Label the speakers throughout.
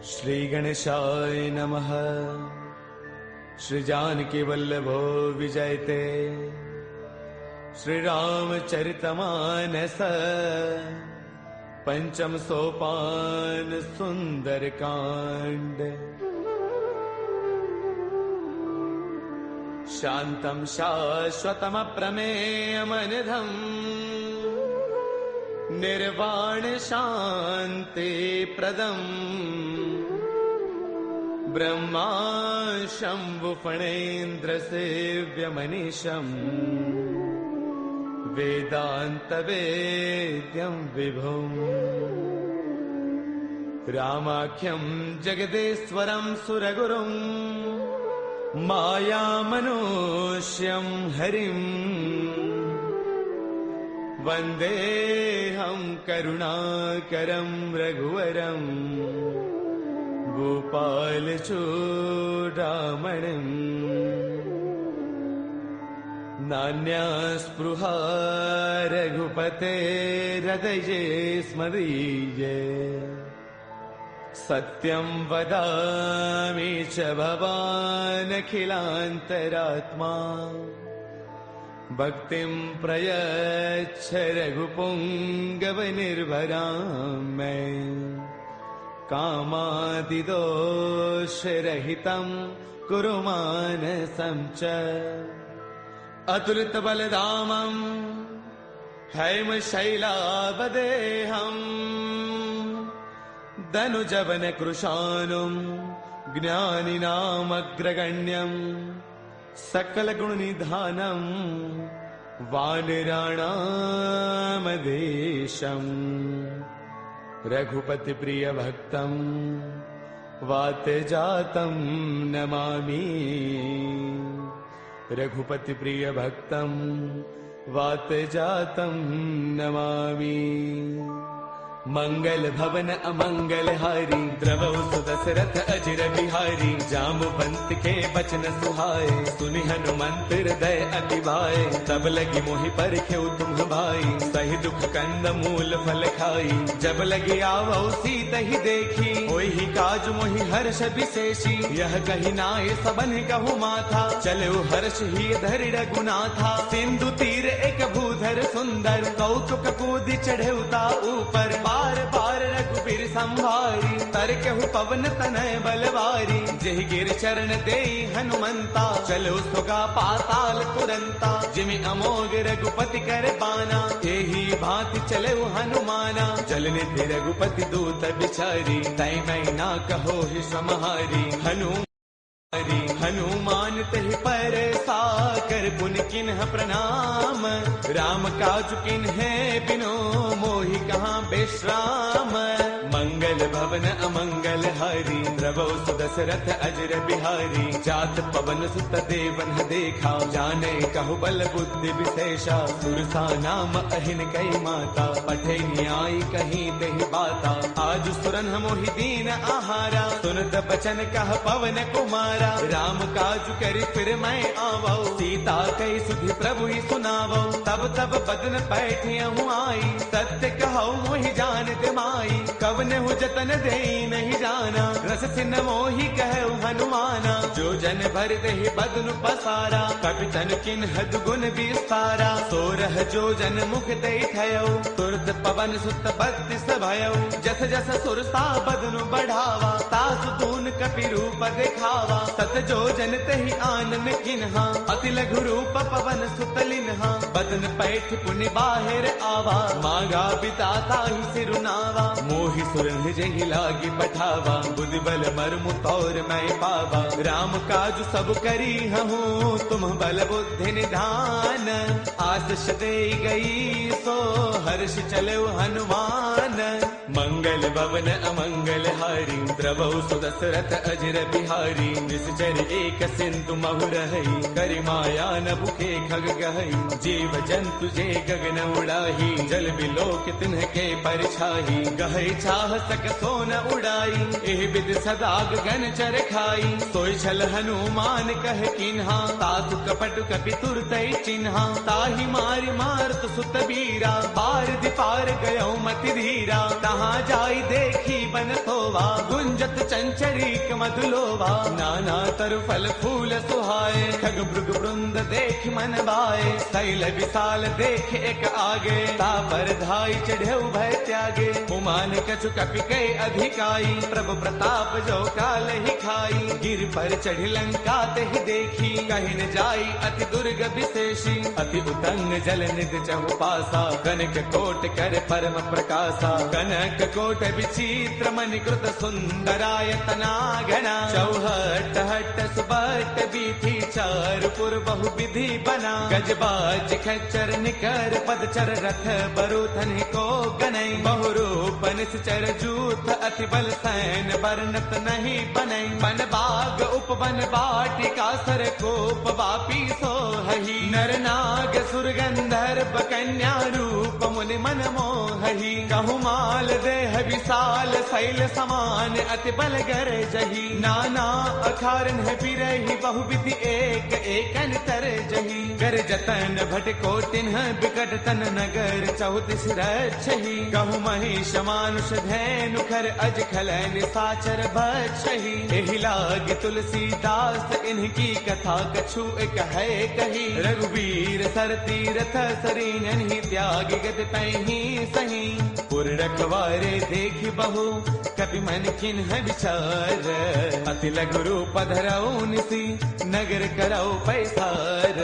Speaker 1: श्री गणेशाय नमः। श्री जानकी वल्लभो विजयते। श्री रामचरितमानस पंचम सोपान सुंदर कांड। शांतं शाश्वतमप्रमेयमनिधम् निर्वाण शांति प्रदम् ब्रह्मा शंभु फणेन्द्र सेव्यमनीशम् वेदांत वेद्यं विभुम् रामाख्यं जगदेश्वरं सुरगुरुं मायामनुष्यं हरिम् वन्देऽहं करुणाकरं रघुवरं गोपालचूडामणिम्। नान्यास्पृहा रघुपतेर्हृदये स्मदीये। सत्यं वदामि च भवानखिलान्तरात्मा। भक्तिं प्रयच्छ रघुपुङ्गवनिर्भरां मे। कामादिदोषरहितं कुरु मानसं च। अतुलितबलधामं हैमशैलावदेहम् धनुजवनकृशानुं ज्ञानिनामग्रगण्यम् सकलगुणनिधानं वानराणामधीशम्। रघुपतिप्रियभक्तं वातजातं नमामि। रघुपतिप्रियभक्तं वातजातं नमामि। मंगल भवन अमंगल हारी द्रवौ सुदशरथ अजिर बिहारी। जाम्बुवंत के बचन सुहाए सुनि हनुमंत हृदय अति भाए। तब लगी मोहि परखेउ तुम भाई सही दुख कंद मूल फल खाई। जब लगी आवौ सीता ही देखी होई ही काज मोहि हर्ष विशेषी। यह कही नाय सबन कहु माथा चलो हर्ष ही धरि रघुनाथा। सिंधु तीर एक भूधर सुंदर कौतुक कूदि चढ़ेउता ऊपर। बार बार रघुबीर संभारी तरकेहु पवन तनय बलवारी। जेहि गिर चरण देई हनुमंता चलो सुगा पाताल तुरंता। जिमि अमोघ रघुपति कर बाना एही भांति चले हनुमाना। जल निधि रघुपति दूत बिचारी तै मैं ना कहो ही समहारी। हनुमान तहि पर साकर पुन किन्ह प्रणाम। राम काज किन्हे बिनो मोहि कहाँ विश्राम। मंगल भवन अमंगल हारी द्रवौ सुदशरथ अजिर बिहारी। जात पवन सुत देवन देखा जाने कहु बल बुद्धि विशेषा। सुरसा नाम अहिन कई माता पठे न्याय कहीं तेहि बाता। आज सुरन मोहि दीन आहारा सुनत बचन कह पवन कुमारा। राम काज करि फिर मैं आवौ सीता कई सुधि प्रभु ही सुनावौ। तब तब बदन पैठियहु आई सत्य कहौ मोहि जानत माई। कवन हु जतन देई नहीं जाना रस सिन मोहि कहु हनुमाना। जो जन भर देहि बदनु पसारा कपि तन किन्ह दुगुन विस्तारा। सोरह जो जन मुख देई थयौ तुरत पवन सुत बत्तीस भयौ। जस जस सुरसा बदनु बढ़ावा तासु तून कपि रूप देखावा। सत जो जन तेहि आनन किन्हा अति लघु रूप पवन सुत लिन्हा। बदन पैठ पुनि बाहिर आवा मांगा बिताता ही सिरुनावा। मोहि सुरन जहि लागी पठावा बुद्धि बल मर्मु तौर मैं पावा। राम काज सब करी हूँ तुम बल बुद्धि निधान। आशीष दे गई सो हर्ष चले हनुमान। मंगल भवन अमंगल हारी द्रवौ सुदशरथ अजर बिहारी निश्चर एक सिंधु महु रही करि माया न भुखे खग गहई जीव जंतु जे गगन उड़ाही जल बिलोक तिन्ह के परछाही गहई चाह सक सोन उड़ाई एह विद सदा गगन चर खाई सोई छल हनुमान कह किन्हा तासु कपट कपि तुरतई चिन्हा ताहि मारि मारत सुत बीरा पार दिपार गयो मति धीरा तहाँ जाई देखी बन थोवा गुंजत चंचरीक मधुलोवा नाना तरु फल फूल सुहाए खग भृग वृंद देख मन बाए शैल विशाल देख एक आगे ता पर धाई चढ़े भय त्यागे उमान कछु कपि कई अधिकाई प्रभु प्रताप जो काल ही खाई गिर पर चढ़ी लंका ते ही देखी कहीं न जाई अति दुर्ग विशेषी अति उतंग जल निध चहु पासा कनक कोट कर परम प्रकाशा कनक कोट विचित्र मणिकृत सुंदरायतना घना चौहट हट सुबट बीथी चार पुर बहु विधि बना गजबाज खच्चर निकर पदचर रथ बरुथन को गनई बहुरूप निश्चर जूथ अति बल सैन बरनत नहीं बनई बन बाग उपवन बाटिका सर कोप वापी सोहही नर नाग सुर गंधर्व कन्या रूप मुनि मन मोहही कहु माल देह विशाल शैल समान अति बल गर जही नाना अखारन है बिरही बहुविधि एक एकन तर जही गर जतन भट कोटिन बिकट तन नगर चौतीस रक्षही कहु महिष मानुष धैनु खर अज खल निशाचर भक्षही एहि लाग तुलसीदास इनकी कथा कछु एक है कही रघुवीर सर तीरथ सरीन ही त्याग गद पैही सही पुर रखवारे देखी बहु कपि मन किन्ह विचार अति लघु रूप धरऊ निसी नगर करऊ पैसार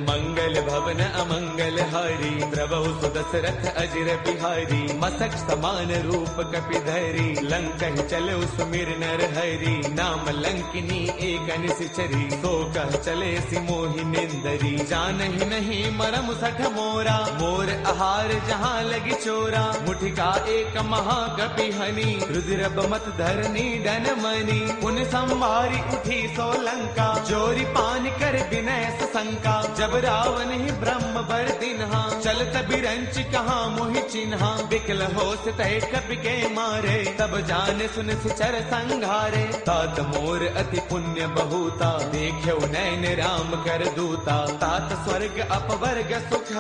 Speaker 1: मंगल भवन अमंगल हारी द्रवहु सुदशरथ अजर बिहारी मसक समान रूप कपि धरी लंका चलो सुमिर नर हरि नाम लंकिनी एक निश्चरी सो कह चले सि मोहि निंदरी जानहि नहीं मरम सठ मोरा मोर आहार जहाँ लगी चोरा मुठिका एक महाकपि हनी रुद्र बमत धरनी डन मनी उन संवारी उठी सो लंका जोरी पान कर विनय शंका जब रावण ही ब्रह्म बर दिन्हा चलत बिरंच कहाँ मोहि चिन्हा बिकल होश तय कपि के मारे तब जाने सुन सिचर संघारे तात मोर अति पुण्य बहुता देख्यो नैन राम कर दूता तात स्वर्ग अपवर्ग सुख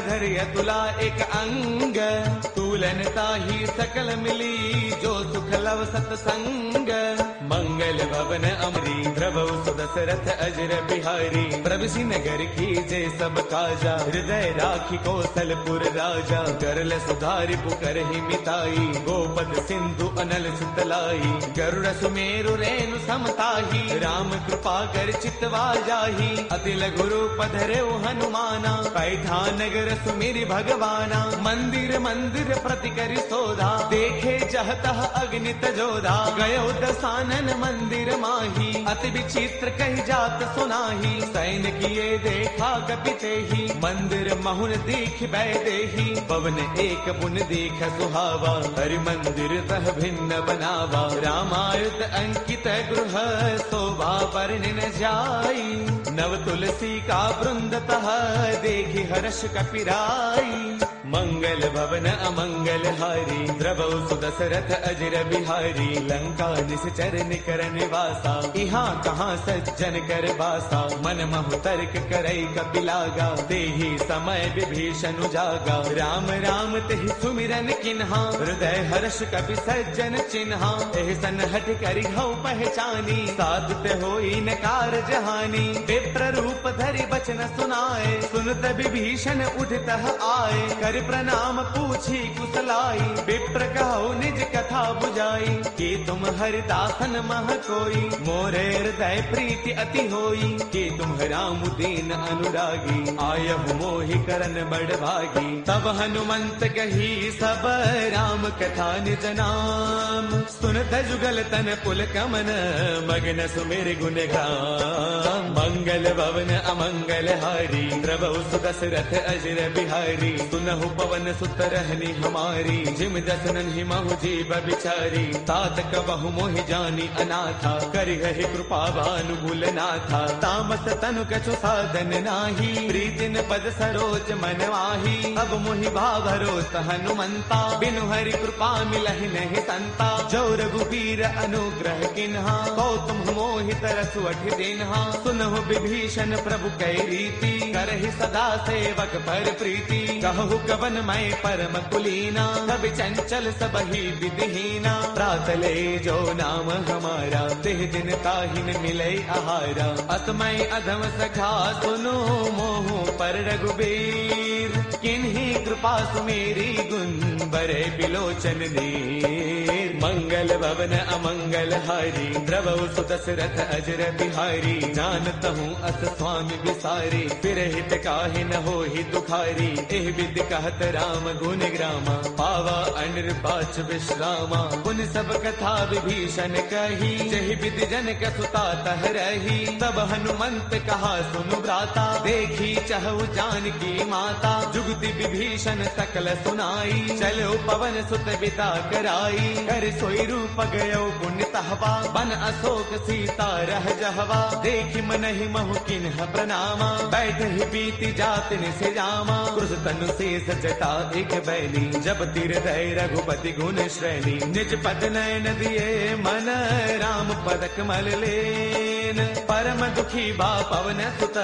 Speaker 1: धर्य तुला एक अंग तूलन ताही सकल मिली जो सुख लव सतसंग मंगल भवन अमरी प्रभु सुदशरथ अजर बिहारी प्रभु नगर की जय सब काजा हृदय राखी कौशलपुर राजा करल सुधारि पुकर ही मिताई गोपद सिंधु अनल सुतलाई गरुड़ सुमेरु रेणु समताही राम कृपा कर चितवा जाही अति लघु रूप धरेउ हनुमाना पैठा नगर सुमिरि भगवाना मंदिर मंदिर प्रति करि सोधा देखे जहतः अग्नित जोधा गयो दसानन मंदिर माही अति विचित्र कही जात सुनाही सैन किए देखा कपिते ही मंदिर महुन दीख बैदेही पवन एक बुन दीख सुहावा हरि मंदिर तह भिन्न बनावा रामायुध अंकित गृह शोभा वर्णि न जाई नव तुलसी का वृंद तह देखी हर्ष कपिराई मंगल भवन अमंगल हारी द्रवहु सुदशरथ अजर बिहारी लंका निश्चर निकर निवासा यहाँ कहाँ सज्जन कर बासा मन महु तर्क करई कपिलागा तेहि समय विभीषण जागा राम राम तेहि सुमिरन किन्हा हृदय हर्ष कपि सज्जन चिन्हा एहि सन हट करि हऊ पहचानी साधुत होई न कारज हानि विप्र रूप धरि बचन सुनाए सुनत विभीषण उठतः आए कर प्रणाम पूछी कुशलाई विप्र कहो निज कथा बुझाई कि तुम हरिदासन मह कोई मोरे हृदय प्रीति अति होई कि तुम राम दीन अनुरागी आयहु मोहि करन बड़ भागी तब हनुमंत कही सब राम कथा निज नाम सुनत जुगल तन पुल कमन मगन सुमिर गुण गाम मंगल भवन अमंगल हारी द्रवहु सुदशरथ अजर बिहारी सुनहु कहु पवन सुत रहनी हमारी, जिम दसनन ही महु जीव बिचारी। तात कबहु मोहि जानी अनाथा, करि है कृपा भानुगुल नाथा। तामस तनु कछु साधन नाही, प्रीतिन पद सरोज मन माही। अब मोहि भाभरोस हनुमंता, बिनु हरि कृपा मिलहि नहीं संता। जो रघुबीर अनुग्रह किन्हा, कौतुम मोहि तरसु अठि दिन्हा। सुनहु विभीषण प्रभु कै रीति, करहि सदा सेवक पर प्रीति। कहु कवन मैं परम कुलीना, कवि चंचल सबहि विधिहीना। प्रातले जो नाम हमारा, तिह दिन ताहिन मिलै आहारा। असमय अधम सखा सुनो, मोहु पर रघुबीर। किन्ही कृपा सुमेरी, गुण बरे बिलोचन नीर। मंगल भवन अमंगल हारी, द्रवहु सुत दशरथ अजर बिहारी। जानत हूँ अस स्वामी विसारी, फिर हित काहे न होहि दुखारी। एह विधि कहत राम गुण ग्रामा, पावा अनिर्वाच विश्रामा। पुन सब कथा विभीषण कही, जहि विधि जनक सुता तह रही। तब हनुमंत कहा सुनु भ्राता, देखी चहु जानकी माता। जुगति विभीषण सकल सुनाई, चलो पवन सुत बिता कराई। कर सोई रूप गयो पुण्य तहवा, बन अशोक सीता रह जहवा। देखि मनहि महु किन्ह प्रणामा, बैठ ही बीती जात निसे जामा। क्रुस तनु शेष जटा एक बैली, जब तिर दय रघुपति गुण श्रेणी। निज पद नयन दिए मन, राम पद कमल लेन। परम दुखी बा पवन सुत,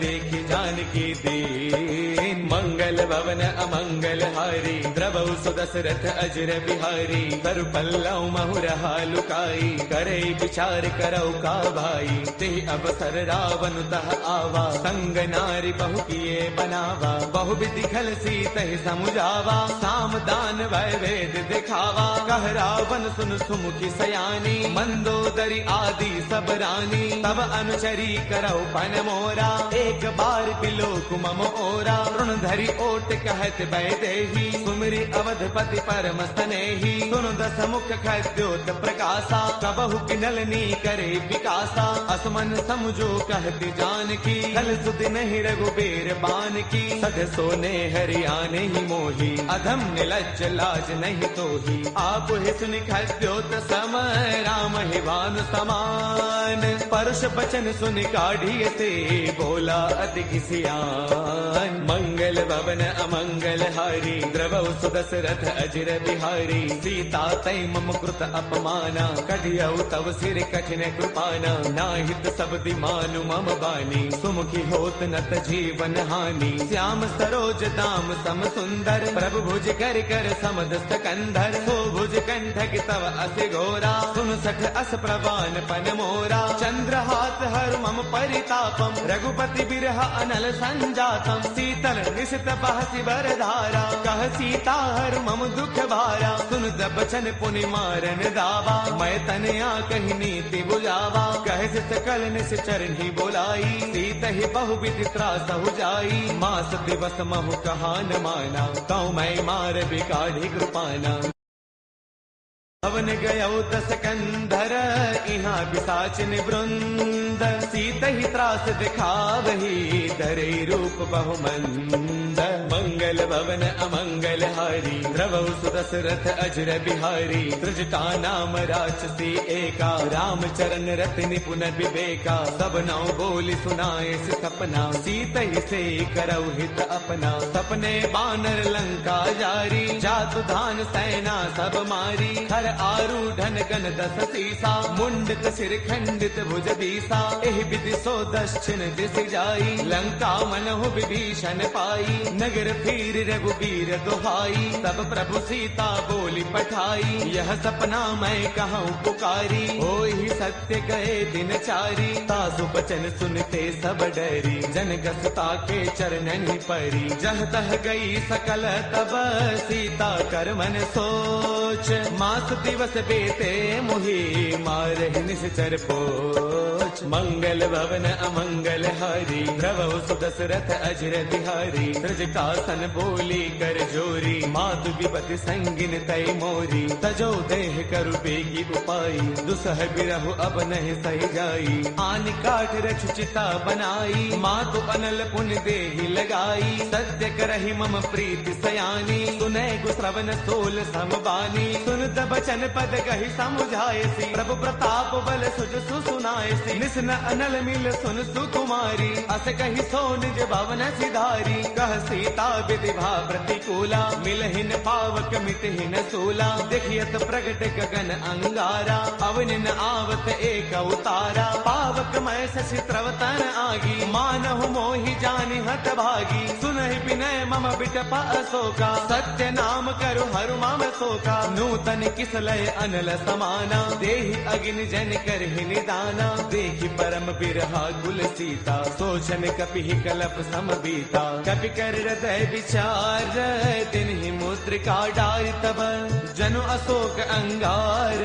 Speaker 1: देखि जानकी दीन। मंगल भवन अमंगल हारी, द्रवहु सु दशरथ अजर बिहारी। तरु पल्लव महु रहा लुकाई, करे विचार करौ का भाई। ते अवसर रावण तह आवा, संग नारी बहु किए बनावा। बहु विधि खल सीतहि समुझावा, साम दान वै वेद दिखावा। कह रावण सुन सुमुखी सयानी, मंदोदरी आदि सब रानी। तब अनुचरी करौ पन मोरा, एक बार बिलोक मम ओरा। ऋण धरि ओट कहत वैदेही, सुमिरि अवधपति परम स्नेही। सुनु दस मुख खद्योत प्रकाशा, कबहु किनलनी करे विकासा। असमन समझो कहते जानकी, कल सुध नहीं रघुबीर बान की। सध सोने हरियाणे ही मोही, अधम निलज्ज लाज नहीं तोही। आप ही सुनि खद्योत सम, राम ही भानु समान। परुष बचन सुनि काढ़िय से, बोला अति किसियान। मंगल भवन अमंगल हारी, द्रवहु सु दशरथ अजर बिहारी। सीता तै मम कृत अपमाना, कढ़ियौ तव सिर कठिन कृपाना। नाहित शब्दि मानु मम बानी, सुमुखी होत नत जीवन हानि। श्याम सरोज दाम सम सुंदर, प्रभु भुज कर कर समद सकंधर। सो भुज कंठक तव अस घोरा, सुन सठ अस प्रवान पन मोरा। चंद्रहास हर मम परितापम, रघुपति बिरह अनल संजातम। शीतल निशित बहसि बरधारा, कह सीता हर मम दुख भारा। सुन बचन पुनि मारन दावा, मैं तनया कही नीति बुझावा। कह सकल निस चरणी बोलाई, सीत ही बहु विधि त्रास हो जाई। मास दिवस महु कहा न माना, कौ मैं मार बिकाढ़ी कृपाना। भवन गयो दस कंधर, इहाँ पिशाचिन वृंद। सीत ही त्रास दिखावही, धरे रूप बहुमंद। मंगल भवन अमंगल हारी, द्रवहु सु दशरथ अजर बिहारी। त्रिजटा नाम राक्षसी एका, राम चरण रति निपुण विवेका। सब नौ बोली सुनाए सपना, सीत ही से करौ हित अपना। सपने बानर लंका जारी, जातु धान सेना सब मारी। हर आरूढ़न गण दस सीसा, मुंडित सिर खंडित भुज दीसा। एहि विधि सो दक्षिण दिस जाई, लंका मनहु विभीषण पाई। नगर फिर रघुबीर दुहाई, तब प्रभु सीता बोली पठाई। यह सपना मैं कहूँ पुकारी, होई सत्य गए दिन चारी। तासु बचन सुनते सब डरी, जनक सुता के चरणन ही परी। जह तह गई सकल तब, सीता कर मन सोच। मास दिवस बेते मोहि मारहि निश्चर पोच। मंगल भवन अमंगल हारी द्रवौ सुदशरथ अजर बिहारी। ब्रजकासन बोली कर जोरी मातु विपति संगिन तय मोरी। तजो देह करु बेगी उपाई दुसह बिरहु अब नहीं सही जाई। आन काठ रच चिता बनाई मातु अनल पुन देहि लगाई। सत्य करहि मम प्रीति सयानी सुनै गु श्रवण सोल समबानी। सुन त बचन पद कहि समुझायसी प्रभु प्रताप बल सुज सुनायसी। निसन अनल मिल सुन सुकुमारी अस कहि सो निज भवन सिधारी। कह सीता विधि भा प्रतिकूला मिलहिन पावक मितहिन सूला। देखियत प्रगट गगन अंगारा अवनिन आवत एक उतारा। पावक मैं शशि त्रवतन आगी मानहु मोहि जानि हत भागी। सुनहि विनय मम बिटप अशोका सत्य नाम करु हरु मम शोका। नूतन किसलय अनल समाना देहि अग्नि जन करहि निदाना। देखि परम बिरहा कुल सीता सोचन कपि कलप सम बीता। कपि कर हृदय विचार तिन्हि मुद्रिका डारि तब। जनु अशोक अंगार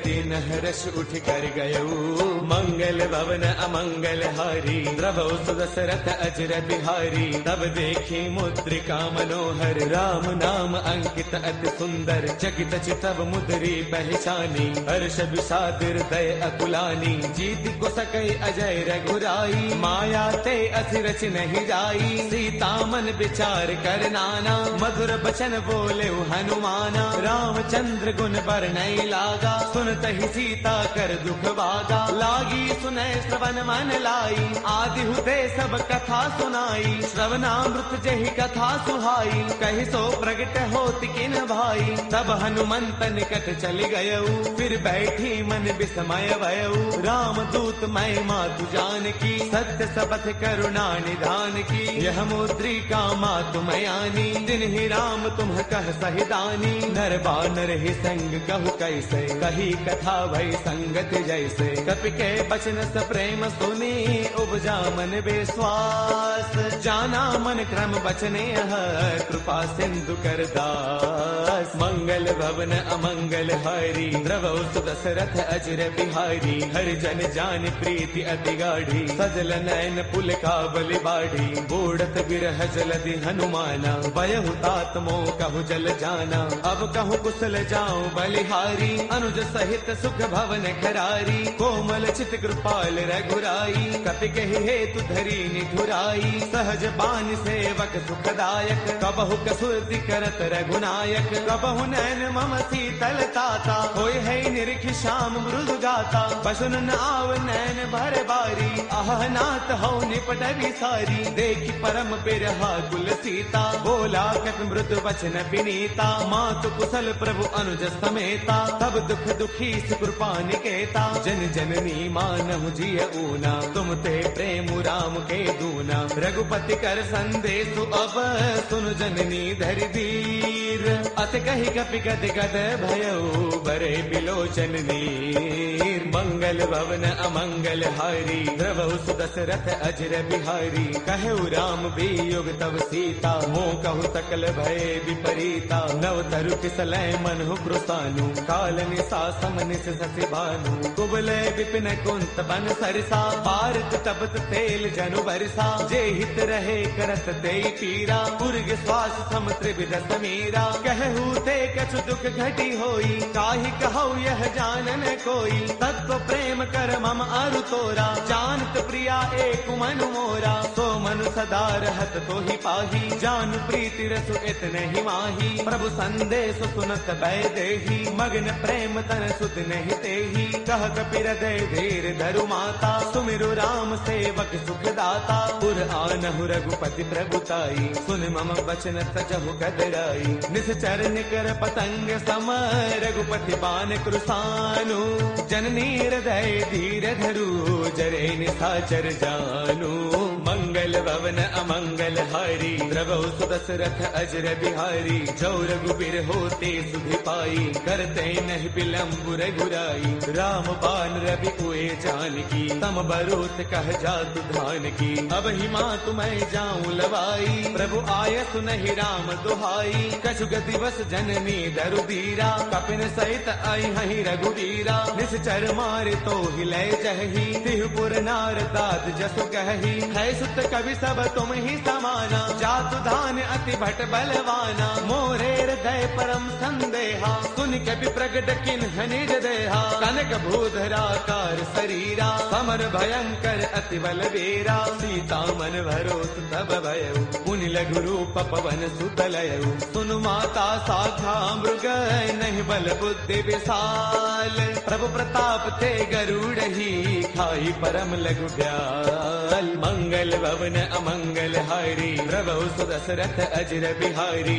Speaker 1: दिन हर्ष उठ कर गयऊ। मंगल भवन अमंगल हारी द्रवौ सुदशरथ अजर बिहारी। तब देखी मुद्रिका मनोहर राम नाम अंकित अति सुंदर। चकित चितव मुद्री पहचानी हर्ष विषाद हृदय अकुलानी। जीत को सकई अजय रघुराई माया ते असिरच नहीं जाई। सीता मन विचार कर नाना मधुर बचन बोले हनुमाना। रामचंद्र गुण बरनई लागा सुनत ही सीता कर दुख भागा। लागी सुनै श्रवण मन लाई आदि हुते सब कथा सुनाई। श्रवणामृत जहि कथा सुहाई कहि सो प्रगट होति किन भाई। तब हनुमंत निकट चल गयऊ फिर बैठी मन विस्मय भयऊ। राम दूत मैं मातु जान की सत्य सबथ करुणा निधान की। यह मुद्रिका मातु मयानी दिन ही राम तुम कह सहिदानी। नर बानर ही संग कहु कैसे कही कथा भई संगत जैसे। कपि के बचन स प्रेम सुनी उपजा मन विश्वास। जाना मन क्रम बचने कृपा सिंधु कर दास। मंगल भवन अमंगल हारी द्रवौ सुदशरथ अजर बिहारी। हर जन जान प्रीति अति गाढ़ी सजल नयन पुल का बलि बाढ़ी। बूढ़त बिरह जलधि हनुमाना बयहु तात मोह कहु जल जाना। अब कहूँ कुशल जाऊं बलिहारी अनुज सहित सुख भवन खरारी। कोमल चित कृपाल रघुराई कपि कहि हेतु धरी निधुराई। सहज बान सेवक सुखदायक कबहु कसुरति करत रघुनायक। कबहु नैन मम शीतल ताता होय है निरखि श्याम मृदु गाता। बसुन न आव नैन भर बारी आह नाथ हो निपट विसारी। देखि परम बिरहा कुल सीता बोला कपि मृदु वचन विनीता। मातु कुशल प्रभु अनुज समेता तब दुख दुखी कृपा निकेता। जन जननी मानहु जिय ऊना तुम ते प्रेम राम के दूना। रघुपति कर संदेशु अब सुन जननी धरि धीर। अत कहि कपि गद गद भयऊ बरे बिलोचन नीर। मंगल भवन अमंगल हारी द्रवौ सुदशरथ अजर बिहारी। कहु राम वियोग तब सीता मोह कहु सकल भय विपरीता। नव तरु किसलय मनहु कृसानु काल निसा समनिस ससि भानु। कुबले विपिन कुंत बन सरसा पारत तपत तेल जनु बरसा। जे हित रहे करत ते पीरा पुरग श्वास सम त्रिविध समीरा। कहू ते कछु दुख घटी होई काहि कहौ यह जानन कोई। तत्व प्रेम कर मम अरु तोरा जानत प्रिया एक मनु मोरा। सो मनु सदा रहत तो ही पाही जान प्रीति रसु इतने ही माही। प्रभु संदेश सुनत भय देही मग्न प्रेम तन सुध नहीं तेही। कह कपि हृदय धीर धरु माता सुमिरु राम सेवक सुखदाता। पुर आनहु रघुपति प्रभुताई सुन मम वचन तजहु कदराई। निश्चर निकर पतंग सम रघुपति बान कृसानु जननी हृदय धीर धरू जरे निशाचर जानू मंगल भवन अमंगल हारी द्रवौ सुदशरथ अजर बिहारी जो रघुबीर होते सुधि पाई करते नहीं विलम्ब रघुराई राम बाण रवि कुए जानकी तम बरोत कह जातु धान की अब ही माँ तुम्हें जाऊं लवाई प्रभु आय सुनहि राम दुहाई कछु दिवस जननी दरु दीरा कपिन सहित आई हहि रघुवीरा निश्चर मारे तो हिलय जही तिहुपुर नार दाद जसु कही है सुत कवि सब तुम ही समाना जातु धान अति भट बलवाना मोरे हृदय परम संदेहा सुन कवि प्रगट किन्ह निज देहा कनक भूधराकार शरीरा समर भयंकर अति बल वीरा सीता मन भरोस तब भयउ पुनि लघु रूप पवन सुत लयउ सुनु माता शाखा मृग नहीं बल बुद्धि विशाल प्रभु प्रताप ते गरुड़ही खाई परम लघु ब्याल मंगल भवन अमंगल हारी प्रभु सुदशरथ अजर बिहारी